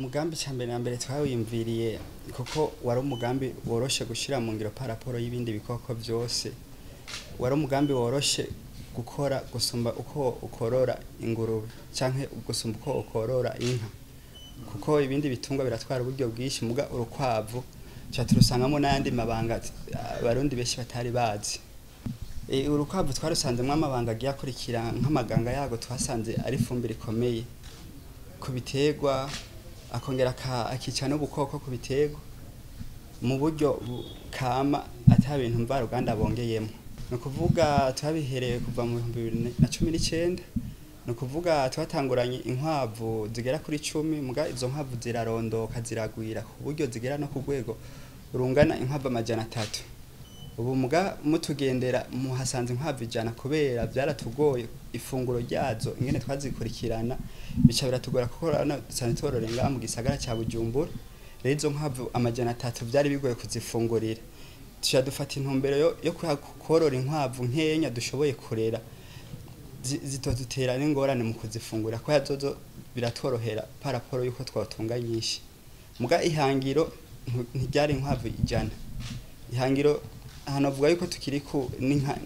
Umugambi cyambere na mbere twawiyumviriye kuko wari umugambi woroshe gushira mu ngiro paraporo y'ibindi bikoko byose. Wari umugambi woroshe gukora gusumba uko ukorora ingurube canke gusumba uko ukorora inka. Kuko ibindi bitungwa biratwara uburyo bwishi muga urukwavu turusangamo n'ayandi mabanga abarundi benshi batari bazi. Urukwavu twarusanzemwe amabanga agiye akurikira nk'amaganga yago twasanze ari fumbire ikomeye ku biterwa akongera akica n'ubukoko ku biterwa mu buryo kama ata bintu mva ruganda bongeyemo. No kuvuga twabihereye kuva mu 2019 no kuvuga twatanguranye inkwavu zigera kuri 10 muga izo nkwavu zirarondoka ziragwira ku buryo zigera no ku rwego rungana inkwavu amajana 3. Ubu muga mutugendera muhasanze inkwavu ijana kubera byaratugoye ifunguro ryazo ingene twazikurikirana bica biratugora kuko sanitorenga mu gisagara cya Bujumbura. Rero izo nkwavu amajana 3 byari bigoye kuzifungurira. Tuja dufata intumbero yo korora inkwavu nkenya dushoboye kurera zitotutera n'ingorane mu kuzifungura ko yazozo biratworohera paraporo yuko twatunganyisha. Muga ihangiro ntiryari inkwavu ijana. Ihangiro hano avuga yuko tukiri ku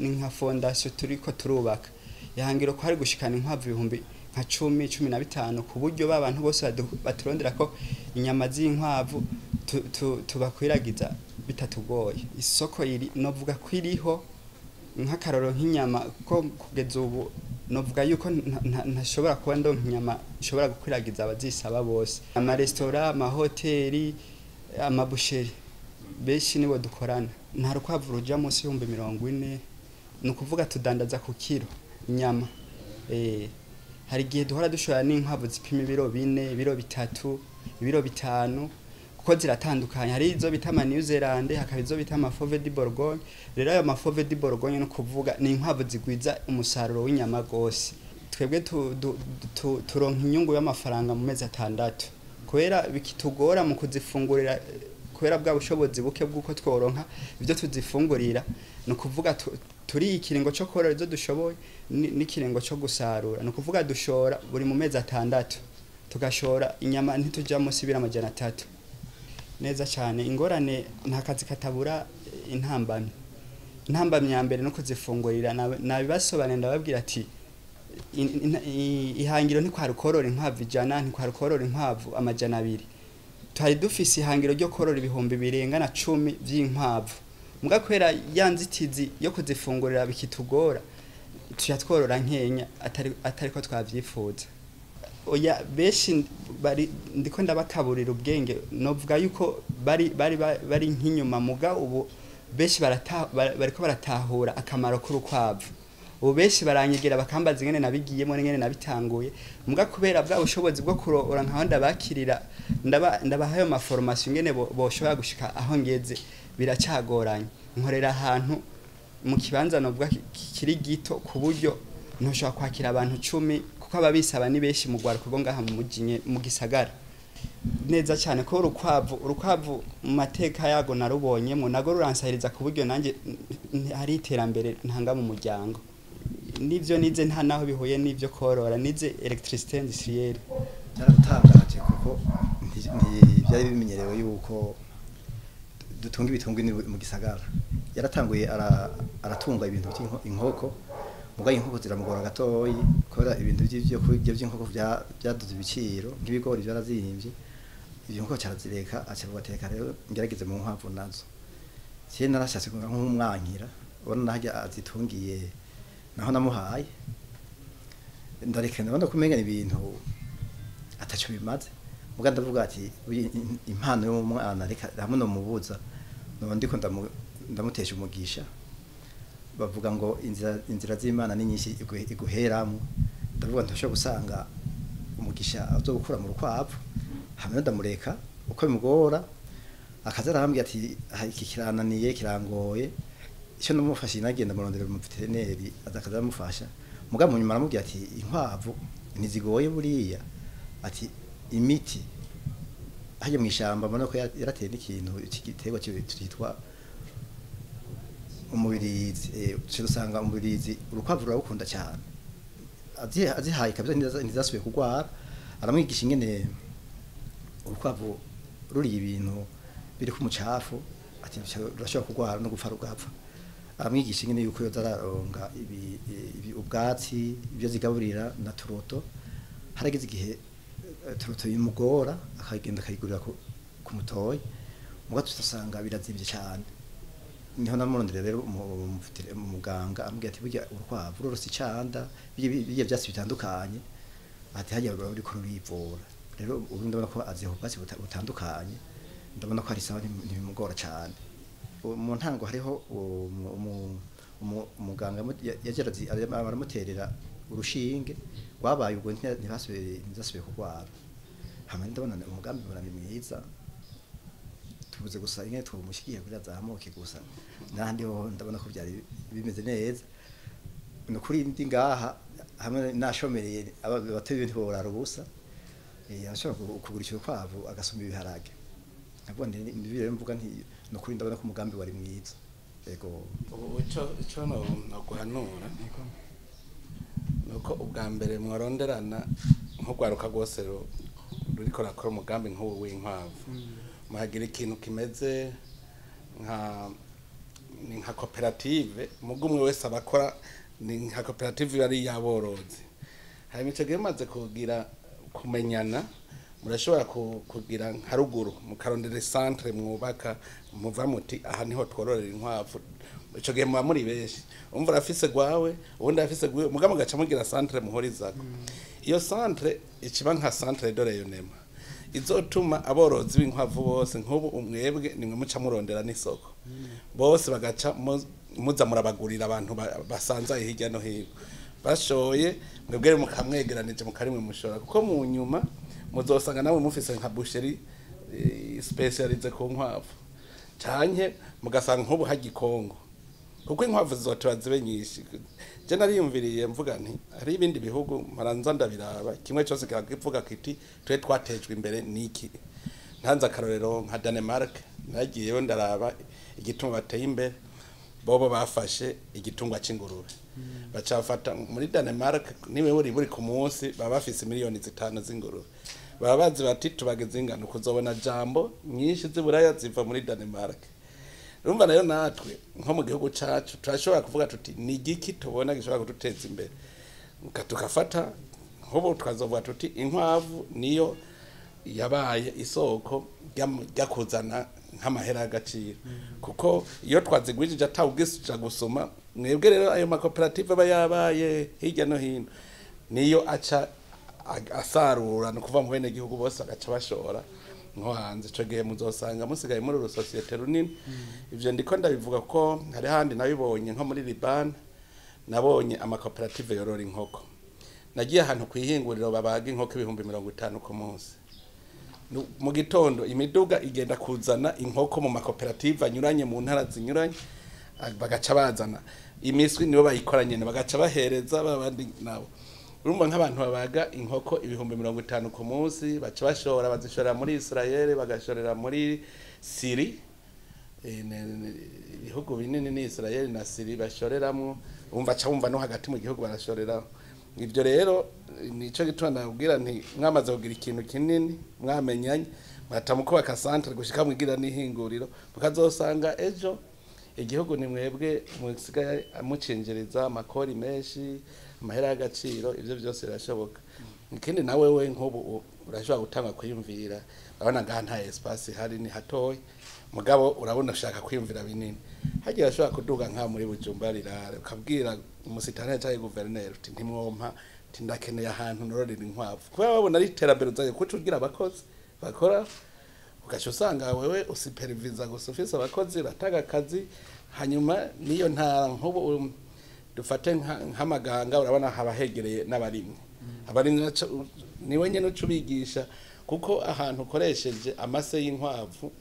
ninka fondation turiko turubaka. Ihangiro ko hari gushikana inkwavu ibihumbi nka 10-15 ku buryo babantu bose baturondera ko inyama z'inkwavu tubakwiragiza bitatugoye. Isoko iri novuga ko iriho nk'akaroro nk'inyama ko kugeza ubu novuga yuko ntashobora kuba ndo nk'inyama ishobora gukwiragiza abazisaba bose. Ama restaurant, ama hoteli, ama boucherie benshi nibo dukorana. Nta rukwavu ruja munsi y'40 no kuvuga tudandaza ku kilo inyama. Hari igihe duhora dushora n'inkwavu zipima ibiro 4, ibiro 3, ibiro 5 kuko ziratandukanye. Hari izo bita New Zealand, hakaba izo bita Fauve de Bourgogne. Rero ayo Fauve de Bourgogne no kuvuga ni inkwavu zigwiza umusaruro w'inyama gose. Twebwe turonka inyungu y'amafaranga mu mezi 6 kubera bikitugora mu kuzifungurira kubera bwa bushobozi buke bwuko tworonka ibyo tuzifungurira. No kuvuga turi ikiringo cyo korora izo dushoboye n'ikiringo cyo gusarura. No kuvuga dushora buri mu mezi 6 tugashora inyama ntituja munsi bira amajana 3 neza cyane. Ingorane nta kazi katabura intambamye. Intambamye ya mbere no kuzifungurira nabibasobanura ndababwira ati ihangiro ni kwa rukorora inkwavu ijana ni kwa rukorora inkwavu amajana 2. Twari dufise ihangiro ryo korora ibihumbi birengana 10 by'inkwavu. Muga kwera yanzitizi yo kuzifungurira bikitugora tuja tworora nkenya atari ko twavyifuza. Oya beshi bari ndiko ndabakaburira ubwenge novuga yuko bari nk'inyuma muga ubu beshi bariko baratahura akamaro k'urukwavu. Ubu beshi baranyegera bakambaza ingene nabigiyemo n'ingene nabitanguye muga kubera bwa bushobozi bwo kurora nkahonda bakirira ndabahaye ama formation ingene boshobora gushika aho ngeze biracagoranye. Nkorera ahantu mu kibanza novuga kiri gito ku buryo ntushobora kwakira abantu 10 kuko ababisaba ni beshi mu gwara kuko ngaha mu gisagara neza cyane ko urukwavu mu mateka yago narubonyemo nago ruransahiriza ku buryo nanjye hari iterambere ntanga mu muryango. Nivyo nize nta naho bihuye nivyo korora nize electricité industrielle. Cyaratangaje kuko byari bimenyerewe yuko dutunga ibitungwa mu gisagara. Yaratanguye aratunga ibintu by'inkoko muga inkoko ziramugora gatoyi kora ibintu by'inkoko byaduze ibiciro nk'ibigori byarazihimbye. Ibyo nkoko cyarazireka acabateka. Rero ngerageze mu nkwavu nazo cyane narashatse nk'umwankira ubona najya azitungiye naho namuhaye ndarekana ndabona kumenya ibintu atacho bimaze muga ndavuga ati impano y'umwana reka hamwe no mubuza no ndiko ndamutesha umugisha. Bavuga ngo inzira z'Imana ni nyinshi iguheramo. Ndavuga ntashobora gusanga umugisha azo gukura mu rukwavu hamwe ndamureka uko bimugora akazarambye ati iki kirananiye kirangoye icyo namufashe nagenda murondera mu veterineri azakazamufasha. Muga mu nyuma aramubwira ati inkwavu nizigoye buriya ati imiti haje mu ishamba mbona ko yarateye n'ikintu cy'igitego cyitwa umubirizi. Usanga umubirizi urukwavu rurabukunda cyane azihaye kabisa ntizasubiye kugwara. Aramwigisha ingene urukwavu ruriye ibintu biri ku mucafu ati rurashobora kurwara no gupfa rugapfa amwigisha ingene yuko yoza araronga ubwatsi ibyo zigaburira na turoto harageze igihe turoto bimugora akagenda akayigurira ku mutoyi mugato tutasanga birazimvye cyane niho namurondera rero umuganga ambwiye ati burya urukwavu rurose icanda biye byatsi bitandukanye ati hajya bari ko rurivura rero ubu ndabona ko aziho ubwatsi butandukanye ndabona ko hari sawa ntibimugora cyane mu ntango hariho umuganga yagerazi baramuterera urushinge wabaye ubwo ntibasubiye kurwara hamwe ndabona umugambi burami mwiza tubuze gusa inge tumushyigiye kuri azamuke gusa nandi ho ndabona ko byari bimeze neza no kuri ndi ngaha hamwe nashomereye abatoye ibintu borara ubusa ashobora kugurisha kwavu agasoma ibiharage nabone ndibire mvuga nti no kuri ndabona ko umugambi wari mwiza yego ico no guhanura nuko ubwa mbere mwaronderana nko gwaruka gose ruriko rakora umugambi nk'uwo w'inkwavu muhagira ikintu kimeze nka koperative mugumwe wese abakora ni nka koperative yari yaborozi hari mico gemaze kugira kumenyana murashobora kugira nka ruguru mukarondera centre mwubaka muva muti aha niho twororera inkwavu ico gihe muba muri benshi umva urafise gwawe ubundi afise gwe mugamo gaca mugira centre muhorizako iyo centre ikiba nka centre de rayonnement izotuma aborozi b'inkwavu bose nk'ubu umwebwe nimwe muca murondera n'isoko bose bagaca muza murabagurira abantu basanzaye hirya no hino bashoye mwebwe mukamwegeranije mukarimwe mushora kuko mu nyuma muzosanga nawe mufise nka boucherie specialize ku nkwavu canke mugasanga nk'ubu hagikongo kuko inkwavu zizotoba zibe nyinshi je nariyumviriye mvuga nti hari ibindi bihugu maranza ndabiraba kimwe cyose kiravuga kiti twe twatejwe imbere niki ntanza karorero nka Denmark nagiyeyo ndaraba igituma bateye imbere bobo bafashe igitungwa c'ingurube bacafata muri Denmark niwe buri ku munsi baba bafise miliyoni 5 z'ingurube baba bazi bati tubageze ingano kuzobona jambo nyinshi z'iburaya ziva muri Denmark urumva nayo natwe nko mu gihugu cacu turashobora kuvuga tuti ni igiki tubona gishobora kuduteza imbere tukafata nk'ubu tukazovuga tuti inkwavu niyo yabaye isoko yakuzana nk'amahera y'agaciro kuko iyo twazigwijije atawugisija gusoma mwebwe rero ayo makoperative aba yabaye hirya no hino niyo aca asarura no kuva mu bene gihugu bose agaca bashora nko hanze ico gihe muzosanga musigaye muri uru societe runini ivyo ndiko ndabivuga ko hari handi nabibonye nko muri Liban nabonye amakoperative yorora inkoko nagiye ahantu kwihinguriro babaga inkoko 50 ku munsi mu gitondo imiduga igenda kuzana inkoko mu makoperative anyuranye mu ntara zinyuranye bagaca bazana imiswi nibo bayikoranye bagaca bahereza babandi nabo urumva nk'abantu babaga inkoko 50 ku munsi baca bashora bazishora muri Israel bagashorera muri Syria ibihugu binini ni Israel na Syria bashoreramwo umva ca umva no hagati mu gihugu barashorera ivyo rero nico gituma nabwira nti mwamaze kugira ikintu kinini mwamenyanye batamuko bakasantre gushika mwigira n'ihinguriro mukazosanga ejo igihugu ni mwebwe musigaye amucinjiriza amakori menshi amahera y'agaciro ivyo byose birashoboka ikindi nawe we nk'ubu urashobora gutanga kwiyumvira abana ngaha nta espace hari ni hatoyi mugabo urabona ushaka kwiyumvira binini hagira ashobora kuduga nka muri Bujumbura rirare ukabwira umusitani cyangwa guverineri uti ntimwompa tindakeneye ahantu nororera inkwavu kuba babona ari terambere uzaye kuco ugira abakozi bakora ugaca usanga wewe usipervisa gusa ufise abakozi batanga akazi hanyuma niyo ntara nk'ubu dufate nk'amaganga urabona haba hegereye n'abarimwe abarimwe niwe nyene ucubigisha kuko ahantu ukoresheje amase y'inkwavu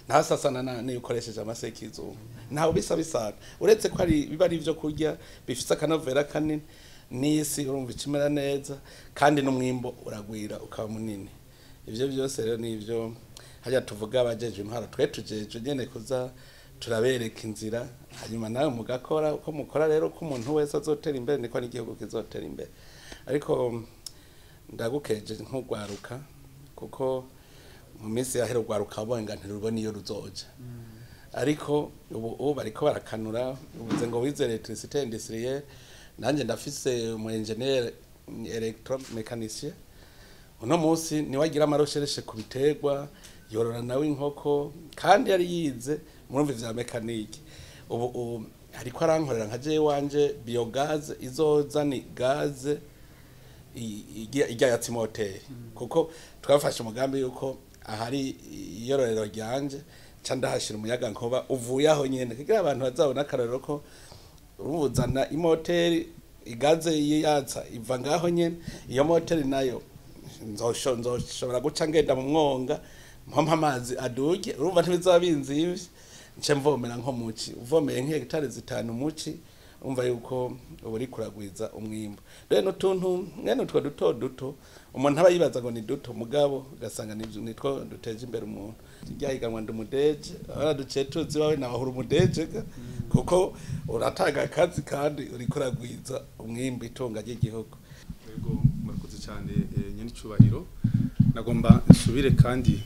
ntasasana niyo ukoresheje amase y'ikizungu ntaho bisa bisana uretse ko ari biba ari ivyo kurya bifise akanovera kanini n'isi urumva ikimera neza kandi n'umwimbo uragwira ukaba munini ivyo byose rero nivyo hajya tuvuga abajeje intwara twe tujeje nyene kuza turabereka inzira hanyuma nawe mugakora uko mukora rero ko umuntu wese azotera imbere niko n'igihugu kizotera imbere ariko ndagukeje nk'ugwaruka kuko mu minsi yahera urwaruka rubonga ntirubona iyo ruzoja ariko ubu bariko barakanura ubuze ngo wize electricité industrielle nanje ndafise umu engineer electromecanicien uno munsi niwagira amaroshereshe ku biterwa yorora nawe inkoko kandi yari yize murumva vya mekanike ubu ariko arankorera nka je wanje biogaz izoza ni gaze ijya ya timoteri kuko twafashe umugambi yuko ahari iyororero ryanje ca ndahashira umuyaga nkoba uvuye aho nyene kugira abantu bazabona akarorero ko uruzana imoteri igaze yatsa iva ngaho nyene iyo moteri nayo nzoshobora guca ngenda mu mwonga mpampa amazi aduge urumva ntibizabinzivye nce mvomera nko muci uvomeye nk'hegitari 5 muci umva yuko uburi kuragwiza umwimbo rero tuntu mwene utwo duto umuntu aba yibaza ngo ni duto mugabo ugasanga nitwo duteje imbere umuntu ryahiganwa ndumudeje araduciye tuzi wawe nabahura umudeje kuko urataga akazi kandi uri kuragwiza umwimbo itunga ry'igihugu. Yego murakoze cyane nyene icubahiro nagomba nsubire kandi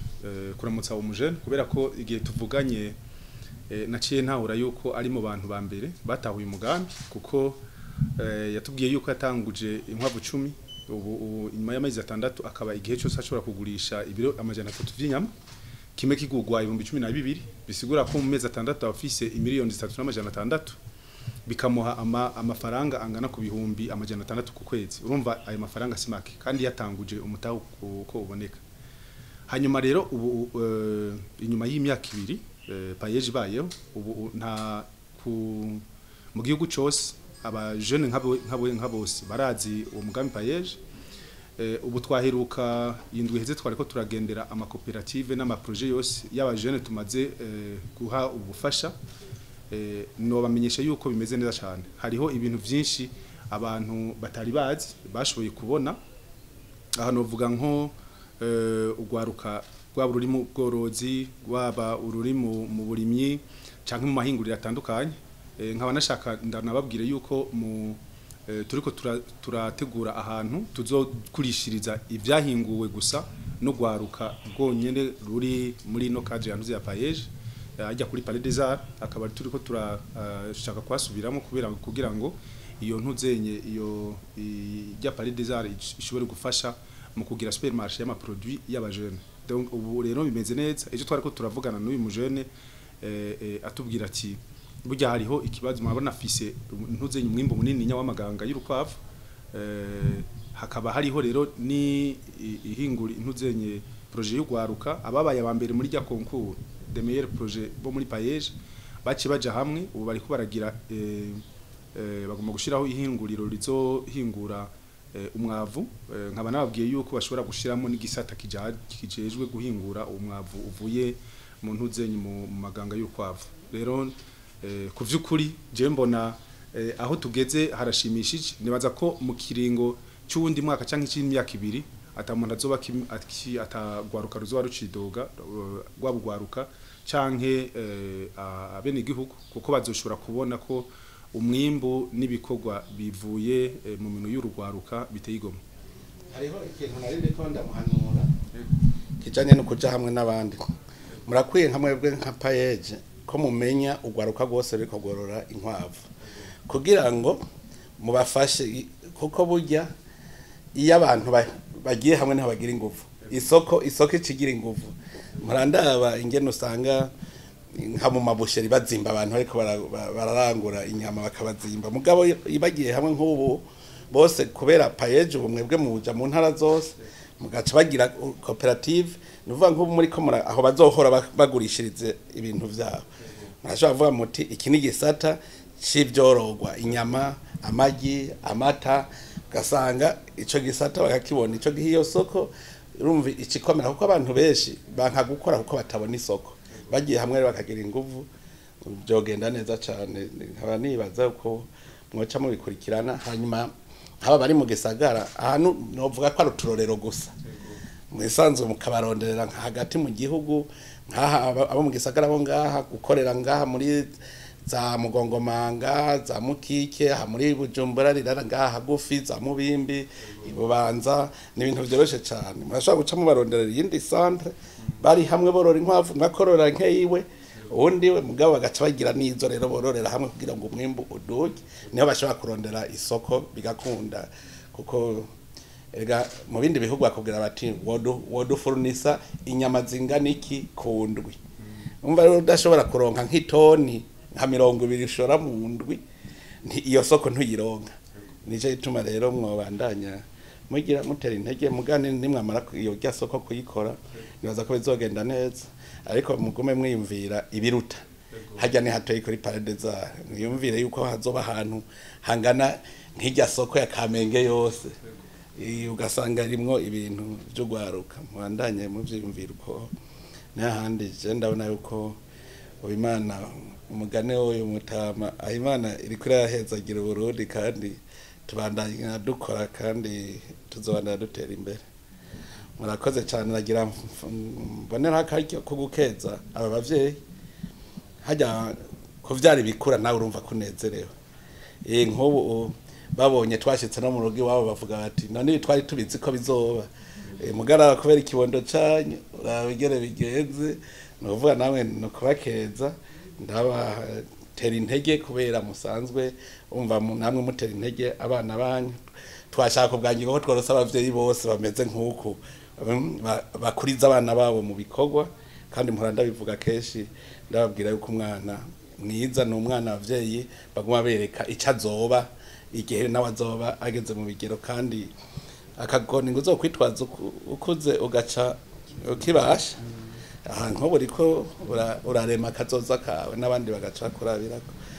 kuramutsa umujene kubera ko igihe tuvuganye naciye ntahura yuko ari mu bantu ba mbere batahuye umugambi kuko yatubwiye yuko yatanguje inkwavu 10 ubu inyuma y'amezi 6 akaba igihe cyose ashobora kugurisha ibiro amajana 3 vy'inyama kimwe kigugwa 12,000 bisigura ko mu mezi 6 afise imiliyoni 3,600 bikamuha amafaranga angana ku bihumbi amajana 6 ku kwezi urumva ayo mafaranga simake kandi yatanguje umutaho uko uboneka hanyuma rero ubu inyuma y'imyaka 2 payeje bayo ubu nta mu gihugu cyose aba jeune nk'abose barazi uwo mugambi payeje ubu twaheruka indwi heze twariko turagendera ama cooperative n'ama projet yose y'aba jeune tumaze guha ubufasha no bamenyesha yuko bimeze neza cyane hariho ibintu byinshi abantu batari bazi bashoboye kubona aha novuga nko ugwaruka rwaba ururi mu bworozi rwaba ururi mu burimyi canke mu mahinguriro atandukanye nkaba nashaka ndanababwire yuko mu turiko turategura ahantu tuzokurishiriza ivyahinguwe gusa no gwaruka rwonyene ruri muri no cadre yantuze ya payeje ajya kuri Palais des Arts akaba turiko turashaka kwasubiramo kugira ngo iyo ntuzenye iyo ijya Palais des Arts ishobore gufasha mu kugira supermarché y'ama produits y'aba jeune donc ubu rero bimeze neza ejo twariko turavugana n'uyu mujene atubwira ati burya hariho ikibazo mabona afise ntuzenye umwimbo munini nya w'amaganga y'urukwavu hakaba hariho rero ni ihingura ntuzenye projet y'ugwaruka ababaye abambere muri rya concours de meilleurs projets bo muri payeje baci baja hamwe ubu bari ko baragira bagomba gushiraho ihinguriro rizohingura umwavu nkaba nababwiye yuko bashobora gushiramo n'igisata kijejwe guhingura umwavu uvuye mu ntuzenye mu maganga y'urukwavu rero ku vyukuri je mbona aho tugeze harashimishije nibaza ko mu kiringo cy'undi mwaka canke cy'imyaka 2 atamuntu azoba atagwaruka ruzoba rucidoga rwabugwaruka canke abene igihugu kuko bazoshobora kubona ko umwimbo n'ibikorwa bivuye mu minwe y'urugwaruka biteye igomwe. Hariho ikintu narinde ko ndamuhanura kijanye no kuja hamwe n'abandi murakwiye nka mwebwe nka payeje ko mumenya ugwaruka rwose riko gorora inkwavu kugira ngo mubafashe kuko burya iyo abantu bagiye hamwe ntabagira ingufu isoko ikigira ingufu murandaba ingene usanga nka mu mabusheri bazimba abantu ariko bararangura inyama bakabazimba mugabo ibagiye hamwe nk'ubu bose kubera payeje ubumwebwe muja mu ntara zose mugaca bagira cooperative nuvuga nk'ubu muri ko aho bazohora bagurishirize ibintu vyabo murashobora kuvuga muti iki ni gisata c'ivyorogwa inyama amagi amata gasanga ico gisata bakakibona ico gihiyo soko urumva ikikomera kuko abantu benshi banka gukora kuko batabona isoko bagiye hamwe bakagira inguvu byogenda neza cyane nkaba nibaza uko mwoca mu bikurikirana hanyuma haba bari mu gisagara ahantu novuga ko ari uturorero gusa mwisanzwe mukabaronderera hagati mu gihugu nkaha abo mu gisagara bo ngaha gukorera ngaha muri za Mugongomanga za Mukike ha muri Bujumbura rirara ngaha hagufi za Mubimbi Ibubanza ni ibintu byoroshe cyane murashobora guca mu baronderera yindi centre bari hamwe borora inkwavu mwakorora nkeyiwe undi we mugabo bagaca bagira nizo rero bororera hamwe kugira ngo umwimbu uduge niho bashobora kurondera isoko bigakunda kuko erega mu bindi bihugu bakubwira bati wodu furnisa inyama zingana iki kundwi umva rero udashobora kuronka nk'itoni nka 20 ushora mu ndwi iyo soko ntuyironka nije ituma rero mwobandanya mugira mutera intege mugane nimwamara iyo rya soko kuyikora nibaza ko bizogenda neza ariko mugume mwiyumvira ibiruta hajya ni hatoye kuri paradeza mwiyumvire yuko hazoba ahantu hangana nk'ijya soko ya Kamenge yose ugasanga rimwo ibintu byo gwaruka mwandanye mu vyiyumvira uko n'ahandi je ndabona yuko Imana umugane wowe mutama Imana iri kuri yahezagira Burundi kandi tubandanya dukora kandi tuzobandanya dutera imbere murakoze cyane nagira mbonera akaryo ko gukeza aba bavyeyi hajya kuvyara bikura nawe urumva kunezerewe nk'ubu babonye twashitse no mu rugo iwabo bavuga bati none twari tubizi ko bizoba mugara kubera ikibondo cyanyu urabigere bigenze nuvuga nawe no kubakeza ndabatera intege kubera musanzwe umva namwe mutera intege abana banyu twashaka ubwanjye ko tworose abavyeyi bose bameze nk'uko bakuriza abana babo mu bikorwa kandi mpora bivuga keshi ndababwira yuko umwana mwiza no umwana abavyeyi baguma bereka icazoba igihe nawe azoba ageze mu bigero kandi akagoni ngo uzokwitwaza ukuze ugaca ukibasha aha nko buriko urarema kazoza kawe n'abandi bagaca kurabirako